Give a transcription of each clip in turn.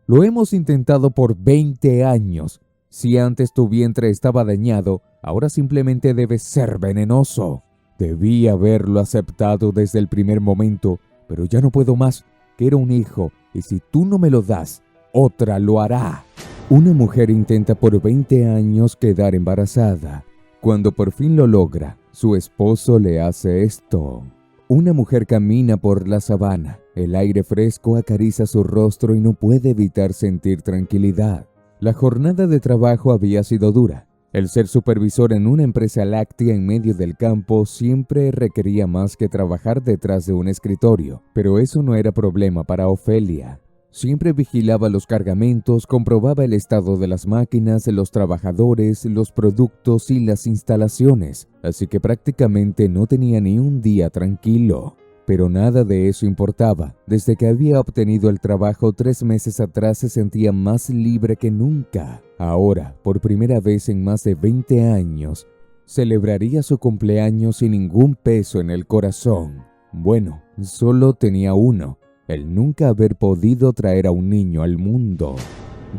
Lo hemos intentado por 20 años. Si antes tu vientre estaba dañado, ahora simplemente debe ser venenoso. Debí haberlo aceptado desde el primer momento, pero ya no puedo más. Quiero un hijo, y si tú no me lo das, otra lo hará. Una mujer intenta por 20 años quedar embarazada. Cuando por fin lo logra, su esposo le hace esto. Una mujer camina por la sabana. El aire fresco acaricia su rostro y no puede evitar sentir tranquilidad. La jornada de trabajo había sido dura. El ser supervisor en una empresa láctea en medio del campo siempre requería más que trabajar detrás de un escritorio, pero eso no era problema para Ofelia. Siempre vigilaba los cargamentos, comprobaba el estado de las máquinas, los trabajadores, los productos y las instalaciones, así que prácticamente no tenía ni un día tranquilo. Pero nada de eso importaba. Desde que había obtenido el trabajo 3 meses atrás se sentía más libre que nunca. Ahora, por primera vez en más de 20 años, celebraría su cumpleaños sin ningún peso en el corazón. Bueno, solo tenía uno: el nunca haber podido traer a un niño al mundo.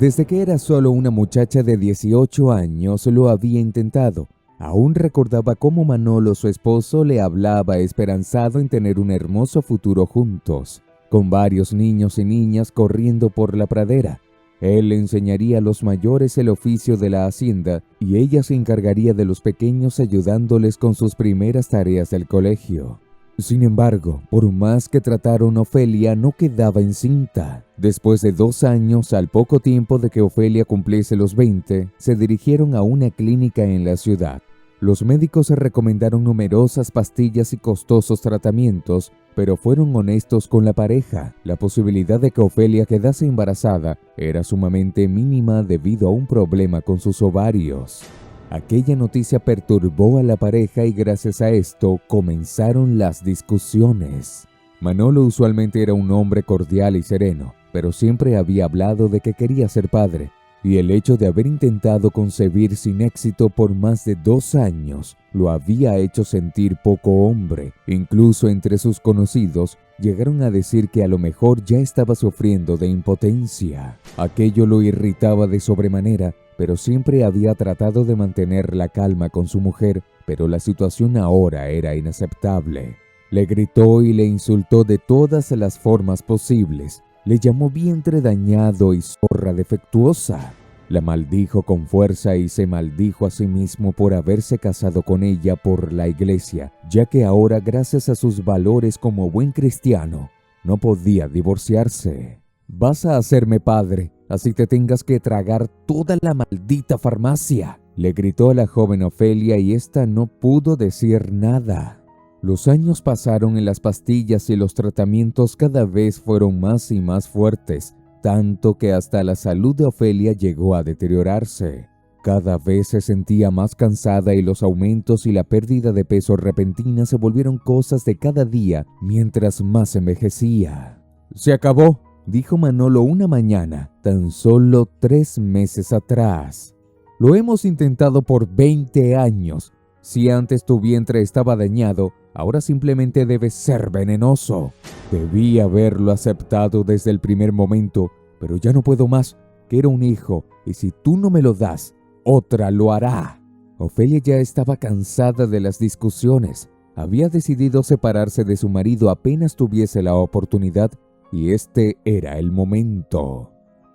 Desde que era solo una muchacha de 18 años lo había intentado. Aún recordaba cómo Manolo, su esposo, le hablaba esperanzado en tener un hermoso futuro juntos, con varios niños y niñas corriendo por la pradera. Él le enseñaría a los mayores el oficio de la hacienda y ella se encargaría de los pequeños ayudándoles con sus primeras tareas del colegio. Sin embargo, por más que trataron, Ofelia no quedaba encinta. Después de 2 años, al poco tiempo de que Ofelia cumpliese los 20, se dirigieron a una clínica en la ciudad. Los médicos recomendaron numerosas pastillas y costosos tratamientos, pero fueron honestos con la pareja. La posibilidad de que Ofelia quedase embarazada era sumamente mínima debido a un problema con sus ovarios. Aquella noticia perturbó a la pareja y gracias a esto comenzaron las discusiones. Manolo usualmente era un hombre cordial y sereno, pero siempre había hablado de que quería ser padre, y el hecho de haber intentado concebir sin éxito por más de 2 años lo había hecho sentir poco hombre. Incluso entre sus conocidos llegaron a decir que a lo mejor ya estaba sufriendo de impotencia. Aquello lo irritaba de sobremanera, pero siempre había tratado de mantener la calma con su mujer, pero la situación ahora era inaceptable. Le gritó y le insultó de todas las formas posibles. Le llamó vientre dañado y zorra defectuosa. La maldijo con fuerza y se maldijo a sí mismo por haberse casado con ella por la iglesia, ya que ahora, gracias a sus valores como buen cristiano, no podía divorciarse. «Vas a hacerme padre, así te tengas que tragar toda la maldita farmacia», le gritó a la joven Ofelia y ésta no pudo decir nada. Los años pasaron y las pastillas y los tratamientos cada vez fueron más y más fuertes, tanto que hasta la salud de Ofelia llegó a deteriorarse. Cada vez se sentía más cansada y los aumentos y la pérdida de peso repentina se volvieron cosas de cada día mientras más envejecía. «Se acabó», dijo Manolo una mañana, tan solo 3 meses atrás. «Lo hemos intentado por 20 años. Si antes tu vientre estaba dañado, ahora simplemente debe ser venenoso. Debí haberlo aceptado desde el primer momento, pero ya no puedo más. Quiero un hijo, y si tú no me lo das, otra lo hará». Ofelia ya estaba cansada de las discusiones. Había decidido separarse de su marido apenas tuviese la oportunidad, y este era el momento.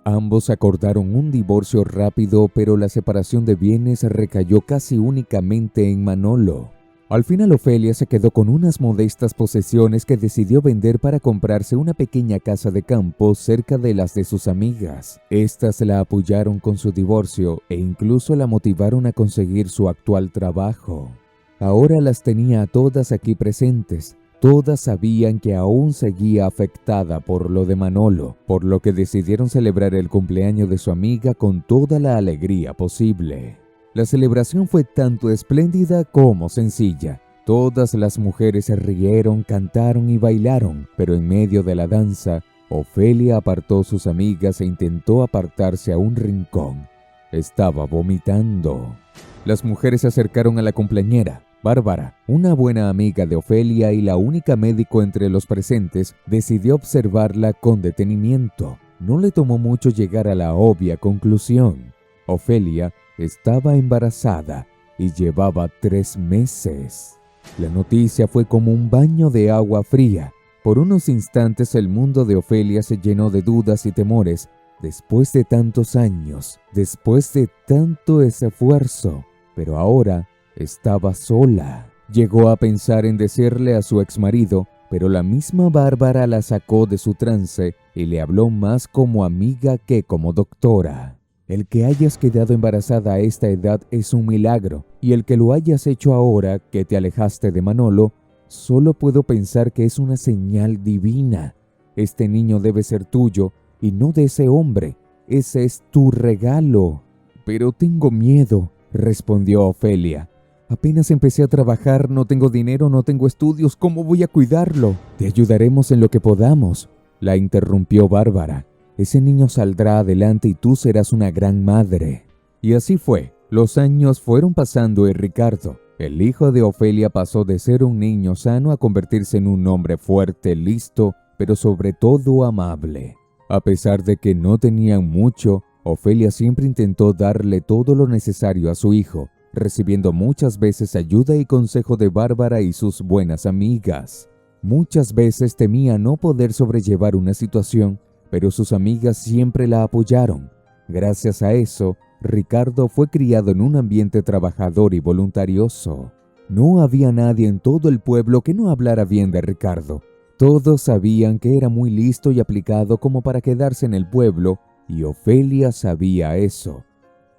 Ambos acordaron un divorcio rápido, pero la separación de bienes recayó casi únicamente en Manolo. Al final Ofelia se quedó con unas modestas posesiones que decidió vender para comprarse una pequeña casa de campo cerca de las de sus amigas. Estas la apoyaron con su divorcio e incluso la motivaron a conseguir su actual trabajo. Ahora las tenía a todas aquí presentes. Todas sabían que aún seguía afectada por lo de Manolo, por lo que decidieron celebrar el cumpleaños de su amiga con toda la alegría posible. La celebración fue tanto espléndida como sencilla. Todas las mujeres se rieron, cantaron y bailaron, pero en medio de la danza, Ofelia apartó a sus amigas e intentó apartarse a un rincón. Estaba vomitando. Las mujeres se acercaron a la cumpleañera. Bárbara, una buena amiga de Ofelia y la única médico entre los presentes, decidió observarla con detenimiento. No le tomó mucho llegar a la obvia conclusión. Ofelia estaba embarazada y llevaba 3 meses. La noticia fue como un baño de agua fría. Por unos instantes el mundo de Ofelia se llenó de dudas y temores. Después de tantos años, después de tanto esfuerzo, pero ahora estaba sola. Llegó a pensar en decirle a su exmarido, pero la misma Bárbara la sacó de su trance y le habló más como amiga que como doctora. El que hayas quedado embarazada a esta edad es un milagro, y el que lo hayas hecho ahora que te alejaste de Manolo, solo puedo pensar que es una señal divina. Este niño debe ser tuyo y no de ese hombre. Ese es tu regalo. Pero tengo miedo, respondió Ofelia. Apenas empecé a trabajar, no tengo dinero, no tengo estudios, ¿cómo voy a cuidarlo? Te ayudaremos en lo que podamos, la interrumpió Bárbara. Ese niño saldrá adelante y tú serás una gran madre. Y así fue. Los años fueron pasando y Ricardo, el hijo de Ofelia, pasó de ser un niño sano a convertirse en un hombre fuerte, listo, pero sobre todo amable. A pesar de que no tenían mucho, Ofelia siempre intentó darle todo lo necesario a su hijo, recibiendo muchas veces ayuda y consejo de Bárbara y sus buenas amigas. Muchas veces temía no poder sobrellevar una situación, pero sus amigas siempre la apoyaron. Gracias a eso, Ricardo fue criado en un ambiente trabajador y voluntarioso. No había nadie en todo el pueblo que no hablara bien de Ricardo. Todos sabían que era muy listo y aplicado como para quedarse en el pueblo, y Ofelia sabía eso.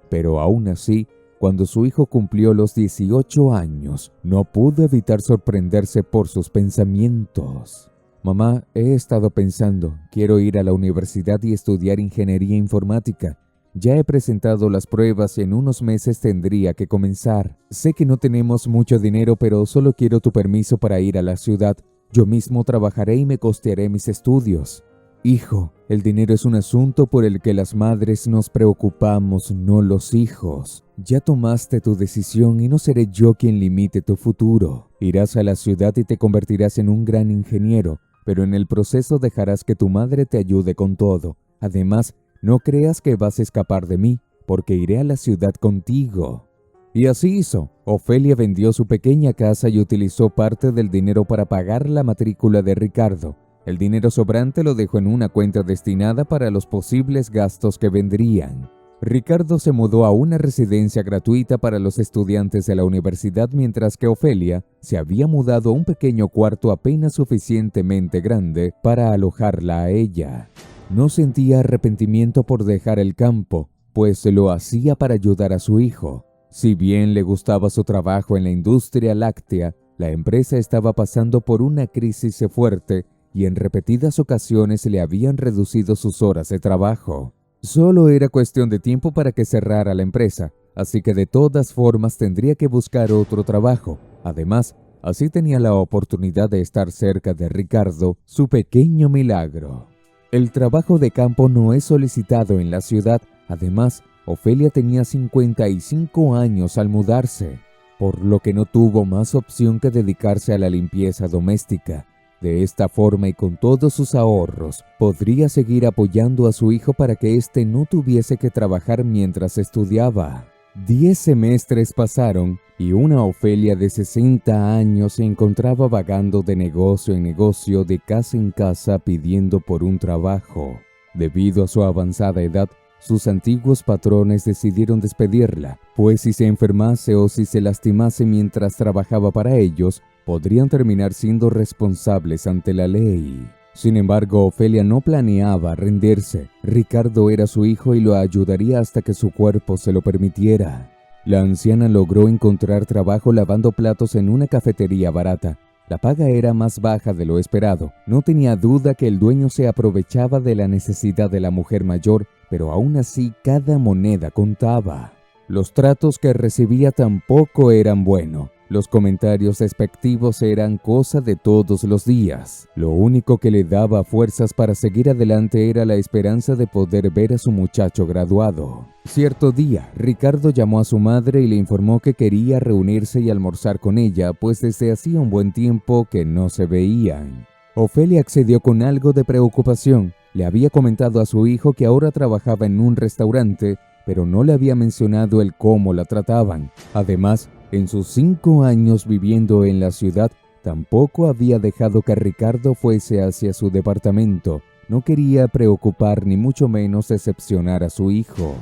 Pero aún así, cuando su hijo cumplió los 18 años, no pudo evitar sorprenderse por sus pensamientos. Mamá, he estado pensando, quiero ir a la universidad y estudiar ingeniería informática. Ya he presentado las pruebas y en unos meses tendría que comenzar. Sé que no tenemos mucho dinero, pero solo quiero tu permiso para ir a la ciudad. Yo mismo trabajaré y me costearé mis estudios. Hijo, el dinero es un asunto por el que las madres nos preocupamos, no los hijos. Ya tomaste tu decisión y no seré yo quien limite tu futuro. Irás a la ciudad y te convertirás en un gran ingeniero, pero en el proceso dejarás que tu madre te ayude con todo. Además, no creas que vas a escapar de mí, porque iré a la ciudad contigo. Y así hizo. Ofelia vendió su pequeña casa y utilizó parte del dinero para pagar la matrícula de Ricardo. El dinero sobrante lo dejó en una cuenta destinada para los posibles gastos que vendrían. Ricardo se mudó a una residencia gratuita para los estudiantes de la universidad, mientras que Ofelia se había mudado a un pequeño cuarto apenas suficientemente grande para alojarla a ella. No sentía arrepentimiento por dejar el campo, pues lo hacía para ayudar a su hijo. Si bien le gustaba su trabajo en la industria láctea, la empresa estaba pasando por una crisis fuerte y en repetidas ocasiones le habían reducido sus horas de trabajo. Solo era cuestión de tiempo para que cerrara la empresa, así que de todas formas tendría que buscar otro trabajo. Además, así tenía la oportunidad de estar cerca de Ricardo, su pequeño milagro. El trabajo de campo no es solicitado en la ciudad. Además, Ofelia tenía 55 años al mudarse, por lo que no tuvo más opción que dedicarse a la limpieza doméstica. De esta forma y con todos sus ahorros, podría seguir apoyando a su hijo para que éste no tuviese que trabajar mientras estudiaba. 10 semestres pasaron y una Ofelia de 60 años se encontraba vagando de negocio en negocio, de casa en casa, pidiendo por un trabajo. Debido a su avanzada edad, sus antiguos patrones decidieron despedirla, pues si se enfermase o si se lastimase mientras trabajaba para ellos, podrían terminar siendo responsables ante la ley. Sin embargo, Ofelia no planeaba rendirse. Ricardo era su hijo y lo ayudaría hasta que su cuerpo se lo permitiera. La anciana logró encontrar trabajo lavando platos en una cafetería barata. La paga era más baja de lo esperado. No tenía duda que el dueño se aprovechaba de la necesidad de la mujer mayor, pero aún así cada moneda contaba. Los tratos que recibía tampoco eran buenos. Los comentarios despectivos eran cosa de todos los días. Lo único que le daba fuerzas para seguir adelante era la esperanza de poder ver a su muchacho graduado. Cierto día, Ricardo llamó a su madre y le informó que quería reunirse y almorzar con ella, pues desde hacía un buen tiempo que no se veían. Ofelia accedió con algo de preocupación. Le había comentado a su hijo que ahora trabajaba en un restaurante, pero no le había mencionado el cómo la trataban. Además, en sus 5 años viviendo en la ciudad, tampoco había dejado que Ricardo fuese hacia su departamento. No quería preocupar ni mucho menos decepcionar a su hijo,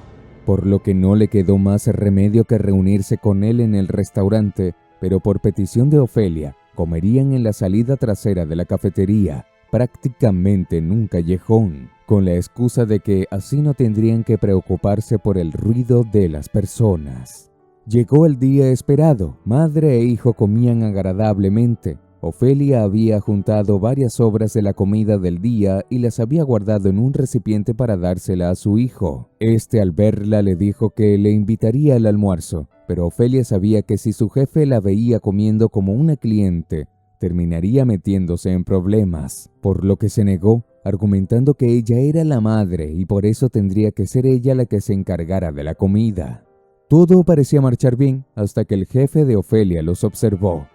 por lo que no le quedó más remedio que reunirse con él en el restaurante, pero por petición de Ofelia, comerían en la salida trasera de la cafetería, prácticamente en un callejón, con la excusa de que así no tendrían que preocuparse por el ruido de las personas. Llegó el día esperado. Madre e hijo comían agradablemente. Ofelia había juntado varias sobras de la comida del día y las había guardado en un recipiente para dársela a su hijo. Al verla le dijo que le invitaría al almuerzo, pero Ofelia sabía que si su jefe la veía comiendo como una cliente, terminaría metiéndose en problemas, por lo que se negó, argumentando que ella era la madre y por eso tendría que ser ella la que se encargara de la comida. Todo parecía marchar bien hasta que el jefe de Ofelia los observó.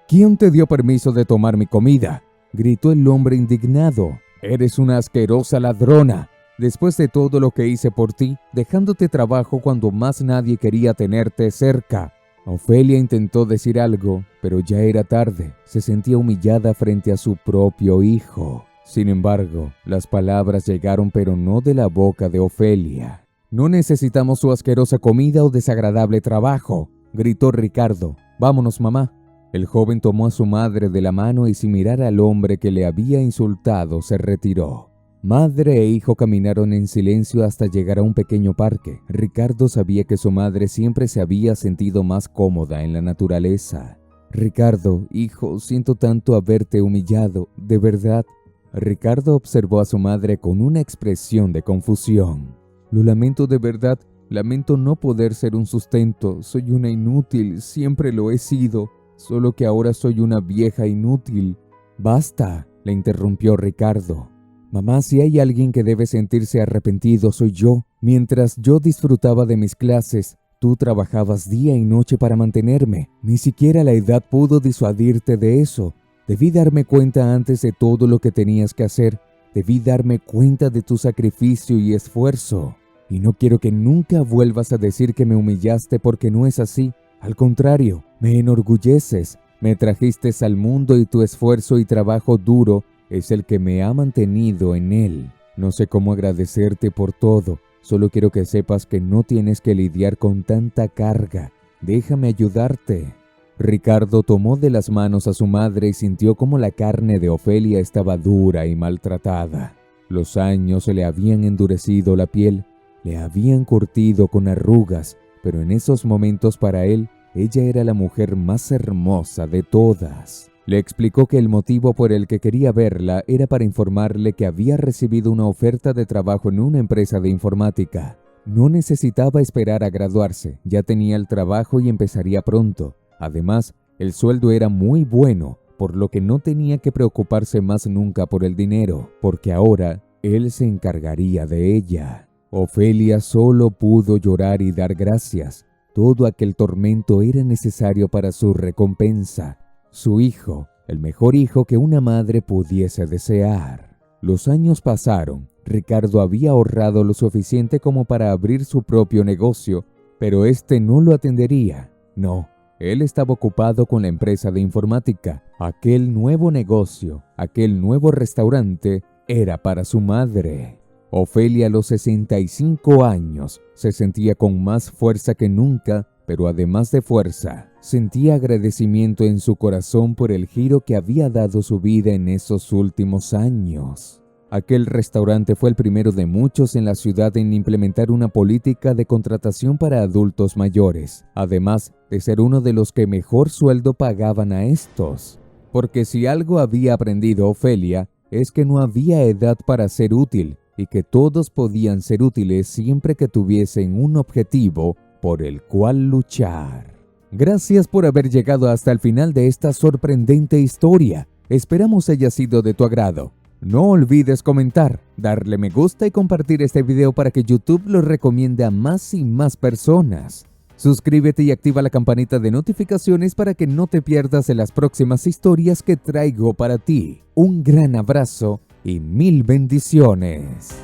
«¿Quién te dio permiso de tomar mi comida?», gritó el hombre indignado. «Eres una asquerosa ladrona. Después de todo lo que hice por ti, dejándote trabajo cuando más nadie quería tenerte cerca». Ofelia intentó decir algo, pero ya era tarde. Se sentía humillada frente a su propio hijo. Sin embargo, las palabras llegaron, pero no de la boca de Ofelia. «No necesitamos su asquerosa comida o desagradable trabajo», gritó Ricardo. «Vámonos, mamá». El joven tomó a su madre de la mano y sin mirar al hombre que le había insultado, se retiró. Madre e hijo caminaron en silencio hasta llegar a un pequeño parque. Ricardo sabía que su madre siempre se había sentido más cómoda en la naturaleza. «Ricardo, hijo, siento tanto haberte humillado, de verdad». Ricardo observó a su madre con una expresión de confusión. «Lo lamento de verdad, lamento no poder ser un sustento. Soy una inútil, siempre lo he sido. Solo que ahora soy una vieja inútil». «Basta», le interrumpió Ricardo. «Mamá, si hay alguien que debe sentirse arrepentido, soy yo. Mientras yo disfrutaba de mis clases, tú trabajabas día y noche para mantenerme. Ni siquiera la edad pudo disuadirte de eso. Debí darme cuenta antes de todo lo que tenías que hacer. Debí darme cuenta de tu sacrificio y esfuerzo. Y no quiero que nunca vuelvas a decir que me humillaste porque no es así. Al contrario, me enorgulleces, me trajiste al mundo y tu esfuerzo y trabajo duro es el que me ha mantenido en él. No sé cómo agradecerte por todo, solo quiero que sepas que no tienes que lidiar con tanta carga. Déjame ayudarte». Ricardo tomó de las manos a su madre y sintió como la carne de Ofelia estaba dura y maltratada. Los años le habían endurecido la piel, le habían curtido con arrugas, pero en esos momentos para él, ella era la mujer más hermosa de todas. Le explicó que el motivo por el que quería verla era para informarle que había recibido una oferta de trabajo en una empresa de informática. No necesitaba esperar a graduarse, ya tenía el trabajo y empezaría pronto. Además, el sueldo era muy bueno, por lo que no tenía que preocuparse más nunca por el dinero, porque ahora él se encargaría de ella. Ofelia solo pudo llorar y dar gracias. Todo aquel tormento era necesario para su recompensa. Su hijo, el mejor hijo que una madre pudiese desear. Los años pasaron. Ricardo había ahorrado lo suficiente como para abrir su propio negocio, pero no lo atendería. No, él estaba ocupado con la empresa de informática. Aquel nuevo negocio, aquel nuevo restaurante, era para su madre. Ofelia a los 65 años se sentía con más fuerza que nunca, pero además de fuerza, sentía agradecimiento en su corazón por el giro que había dado su vida en esos últimos años. Aquel restaurante fue el primero de muchos en la ciudad en implementar una política de contratación para adultos mayores, además de ser uno de los que mejor sueldo pagaban a estos. Porque si algo había aprendido Ofelia, es que no había edad para ser útil y que todos podían ser útiles siempre que tuviesen un objetivo por el cual luchar. Gracias por haber llegado hasta el final de esta sorprendente historia. Esperamos haya sido de tu agrado. No olvides comentar, darle me gusta y compartir este video para que YouTube lo recomiende a más y más personas. Suscríbete y activa la campanita de notificaciones para que no te pierdas de las próximas historias que traigo para ti. Un gran abrazo y mil bendiciones.